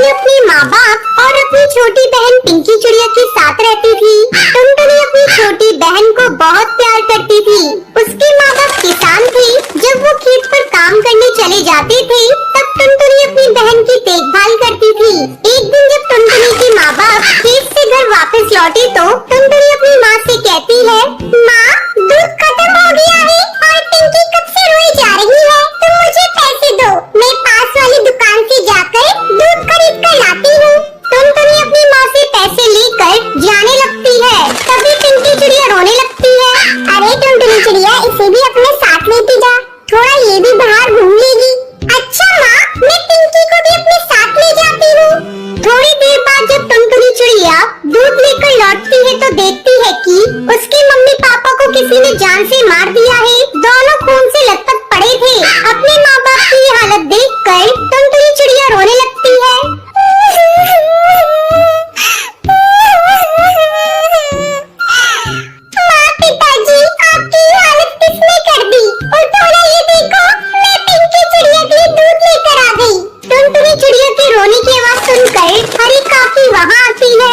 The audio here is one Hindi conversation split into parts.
टुनटुनी अपने माँ बाप और अपनी छोटी बहन पिंकी चिड़िया के साथ रहती थी। टुनटुनी अपनी छोटी बहन को बहुत प्यार करती थी। उसके माँ बाप किसान थे। जब वो खेत पर काम करने चले जाते थे तब टुनटुनी अपनी बहन की देखभाल करती थी। एक दिन जब टुनटुनी के माँ बाप खेत से घर वापस लौटे तो टुनटुनी अपनी माँ से कहती है, माँ दूध खत्म हो गया है और पिंकी कब से रोई जा रही है, तुम मुझे पैसे दो, मैं पास वाली दुकान से जाकर दूध खरीद कर लाती हूँ। टुनटुनी अपनी माँ से पैसे लेकर जाने लगती है। तभी पिंकी चिड़िया रोने लगती है। अरे टुनटुनी चिड़िया, इसे भी अपने साथ लेती जा, थोड़ा ये भी बाहर घूम लेगी। अच्छा माँ, मैं पिंकी को भी अपने साथ ले जाती हूँ। थोड़ी देर बाद जब टुनटुनी चिड़िया दूध लेकर लौटती है तो देखती है कि उसके मम्मी पापा को किसी ने जान से मार दिया है। दोनों खून से लथपथ पड़े थे। अपने माँ बाप की ये हालत देखकर टुनटुनी चिड़िया रोने लगती है। माँ पिताजी, आपकी ये हालत किसने कर दी? उठो ना, ये देखो, मैं पिंकी चिड़िया के लिए दूध लेकर आ गई। टुनटुनी चिड़िया के रोने की आवाज सुनकर हरी काकी वहाँ आती है।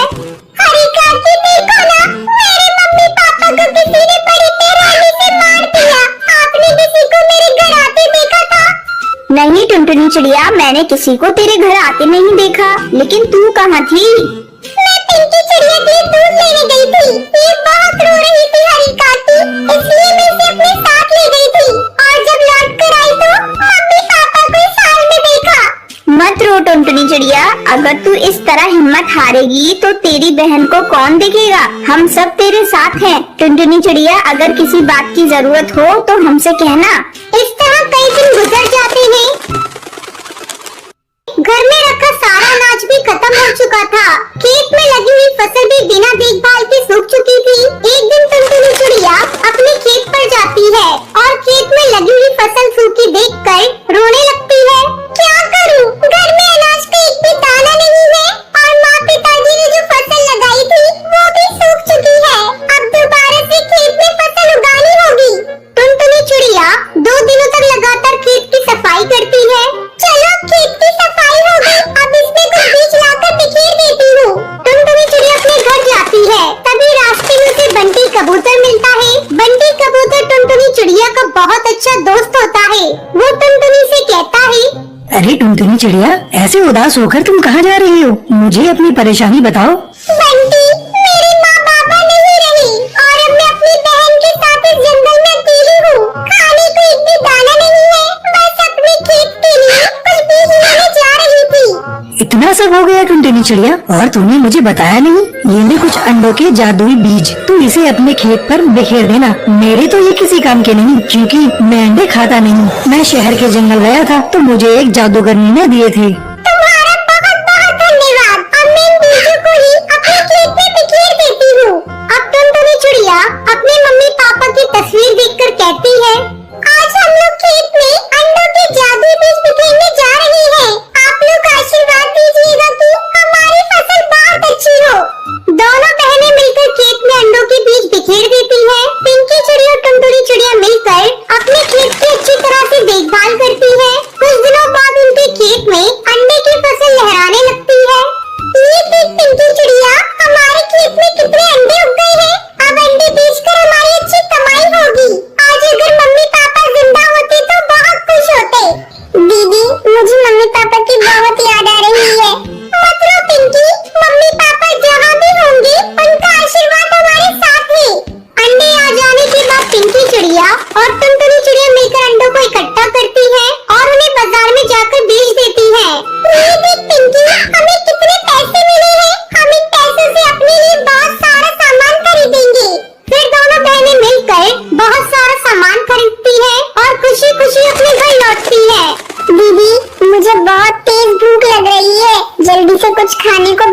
हरी काकी, देखो ना, मेरे मम्मी पापा को किसी ने बड़ी बेरहमी से मार दिया। आपने किसी को मेरे घर आते देखा था? नहीं टुनटुनी चिड़िया, मैंने किसी को तेरे घर आते नहीं देखा, लेकिन तू कहाँ थी? मैं पिंकी चिड़िया के लिए दूध लेने गई थी। ये बहुत रो रही थी हरी काकी, इसलिए मैं इसे अपने साथ ले गई थी और जब लौट कर आई तो मम्मी पापा को इस हाल में देखा। मत रो टुनटुनी चिड़िया, अगर तू इस तरह हिम्मत हारेगी तो तेरी बहन को कौन देखेगा? हम सब तेरे साथ हैं। टुनटुनी चिड़िया, अगर किसी बात की जरूरत हो तो हमसे कहना। इस तरह कई दिन गुजर जाते हैं। घर में रखा सारा अनाज भी खत्म हो चुका था। खेत में लगी हुई फसल भी बिना देखभाल के सूख चुकी थी। एक दिन टुनटुनी चिड़िया अपने खेत पर जाती है और खेत में लगी हुई फसल सूखी देखकर रोने लगती है। क्या करूं? घर में अनाज का एक भी दाना नहीं है और माँ पिताजी ने जो फसल लगाई थी वो भी सूख चुकी है। अब दोबारा से खेत में फसल उगानी होगी। टुनटुनी चिड़िया 2 दिनों तक लगातार खेत की सफाई करती है। चलो, खेत की सफाई हो गई, अब इसमें कुछ बीज लाकर बिखेर देती हूँ। टुनटुनी चिड़िया अपने घर जाती है। तभी रास्ते में उसे बंटी कबूतर मिलता है। बंटी कबूतर टुनटुनी चिड़िया का बहुत अच्छा दोस्त होता है। वो टुनटुनी से कहता है, अरे टुनटुनी चिड़िया, ऐसे उदास होकर तुम कहाँ जा रही हो? मुझे अपनी परेशानी बताओ। बंटी, मेरे माँ बाबा नहीं रहे और अब मैं अपनी बहन के साथ इस जंगल में अकेली हूँ। खाने को एक भी दाना नहीं है, बस अपने खेत के लिए कुछ बीज लेने जा रही थी। इतना सब हो गया टुनटुनी चिड़िया, और तूने मुझे बताया नहीं? ये ले कुछ अंडों के जादुई बीज, तू इसे अपने खेत पर बिखेर देना। मेरे तो ये किसी काम के नहीं, क्योंकि मैं अंडे खाता नहीं। मैं शहर के जंगल गया था तो मुझे एक जादूगरनी ने दिए थे। तुम्हारा बहुत बहुत धन्यवाद। अब मैं इन बीजों को ही अपने खेत में बिखेर देती हूँ। अब टुनटुनी चिड़िया अपने मम्मी पापा की तस्वीर देखकर कहती है, आज हम लोग खेत में अंडों के जादुई बीज बिखेरने जा रहे हैं। आप लोग आशीर्वाद दीजिएगा कि हमारी फसल बहुत अच्छी हो। दोनों बहनें मिलकर खेत में अंडों के बीज बिखेर देती हैं। पिंकी चिड़िया और टुनटुनी चिड़िया मिलकर अपने खेत की अच्छी तरह से देखभाल करती है। कुछ दिनों बाद उनके खेत में अंडे की फसल लहराने लगती है। ये देख पिंकी चिड़िया, हमारे खेत में कितने अंडे उग गए हैं। अब अंडे बेचकर हमारी अच्छी कमाई होगी। आज अगर मम्मी पापा जिंदा होते तो बहुत खुश होते। दीदी, मुझे मम्मी पापा की बहुत याद आ रही है। मत रो पिंकी, मम्मी पापा जहाँ भी होंगे उनका आशीर्वाद हमारे साथ है। अंडे आ जाने के बाद पिंकी चिड़िया और टुनटुनी चिड़िया मिलकर अंडों को इकट्ठा करती है और उन्हें बाजार में जाकर बेच देती है। ये देख पिंकी, हमें कितने पैसे मिले हैं। हम इन पैसों से अपने लिए बहुत सारा सामान खरीदेंगे। फिर दोनों बहनें मिलकर बहुत सारा सामान खरीदती है और खुशी खुशी अपने घर लौटती है। दीदी, मुझे बहुत तेज भूख लग रही है, जल्दी से कुछ खाने को